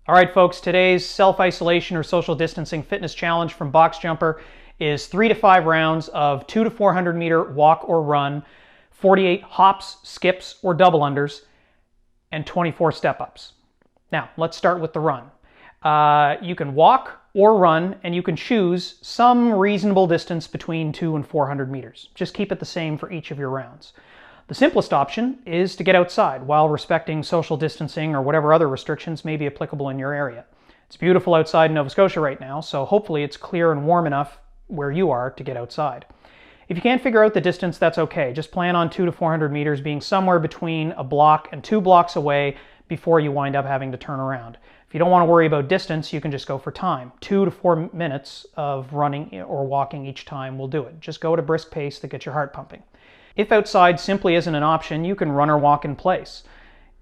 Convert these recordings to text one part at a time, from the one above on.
All right, folks, today's self-isolation or social distancing fitness challenge from BoxJumper is 3 to 5 rounds of 2 to 400 meter walk or run, 48 hops, skips, or double unders, and 24 step-ups. Now, let's start with the run. You can walk or run, and you can choose some reasonable distance between 2 and 400 meters. Just keep it the same for each of your rounds. The simplest option is to get outside while respecting social distancing or whatever other restrictions may be applicable in your area. It's beautiful outside in Nova Scotia right now, so hopefully it's clear and warm enough where you are to get outside. If you can't figure out the distance, that's okay. Just plan on 2 to 400 meters being somewhere between a block and 2 blocks away before you wind up having to turn around. If you don't want to worry about distance, you can just go for time. 2 to 4 minutes of running or walking each time will do it. Just go at a brisk pace that gets your heart pumping. If outside simply isn't an option, you can run or walk in place.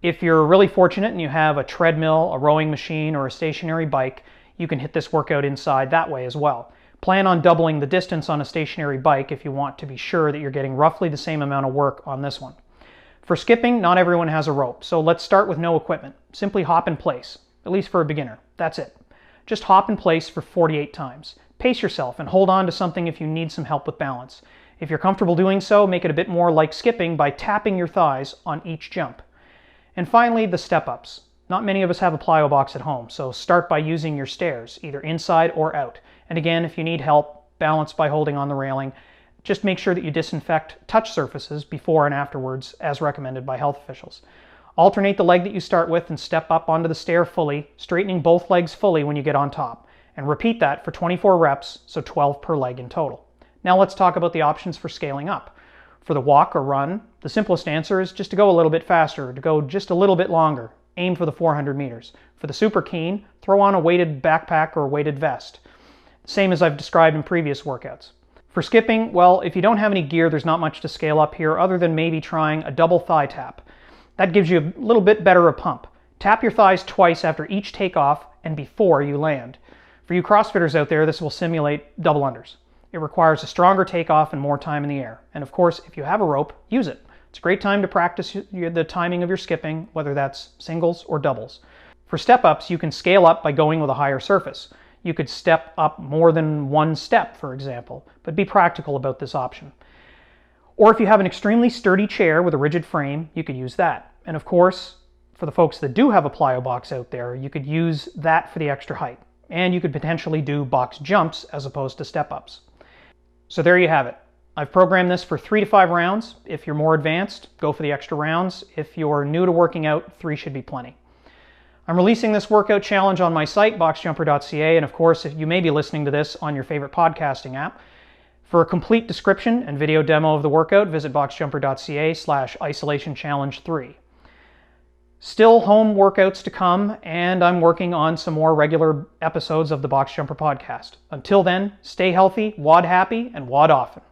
If you're really fortunate and you have a treadmill, a rowing machine, or a stationary bike, you can hit this workout inside that way as well. Plan on doubling the distance on a stationary bike if you want to be sure that you're getting roughly the same amount of work on this one. For skipping, not everyone has a rope, so let's start with no equipment. Simply hop in place, at least for a beginner. That's it. Just hop in place for 48 times. Pace yourself and hold on to something if you need some help with balance. If you're comfortable doing so, make it a bit more like skipping by tapping your thighs on each jump. And finally, the step-ups. Not many of us have a plyo box at home, so start by using your stairs, either inside or out. And again, if you need help, balance by holding on the railing. Just make sure that you disinfect touch surfaces before and afterwards, as recommended by health officials. Alternate the leg that you start with and step up onto the stair fully, straightening both legs fully when you get on top. And repeat that for 24 reps, so 12 per leg in total. Now let's talk about the options for scaling up. For the walk or run, the simplest answer is just to go a little bit faster, to go just a little bit longer. Aim for the 400 meters. For the super keen, throw on a weighted backpack or weighted vest. Same as I've described in previous workouts. For skipping, well, if you don't have any gear, there's not much to scale up here other than maybe trying a double thigh tap. That gives you a little bit better a pump. Tap your thighs twice after each takeoff and before you land. For you CrossFitters out there, this will simulate double unders. It requires a stronger takeoff and more time in the air. And of course, if you have a rope, use it. It's a great time to practice the timing of your skipping, whether that's singles or doubles. For step-ups, you can scale up by going with a higher surface. You could step up more than one step, for example, but be practical about this option. Or if you have an extremely sturdy chair with a rigid frame, you could use that. And of course, for the folks that do have a plyo box out there, you could use that for the extra height. And you could potentially do box jumps as opposed to step-ups. So there you have it. I've programmed this for 3 to 5 rounds. If you're more advanced, go for the extra rounds. If you're new to working out, 3 should be plenty. I'm releasing this workout challenge on my site, boxjumper.ca, and of course, if you may be listening to this on your favorite podcasting app. For a complete description and video demo of the workout, visit boxjumper.ca/isolationchallenge3. Still home workouts to come, and I'm working on some more regular episodes of the BoxJumper podcast. Until then, stay healthy, WOD happy, and WOD often.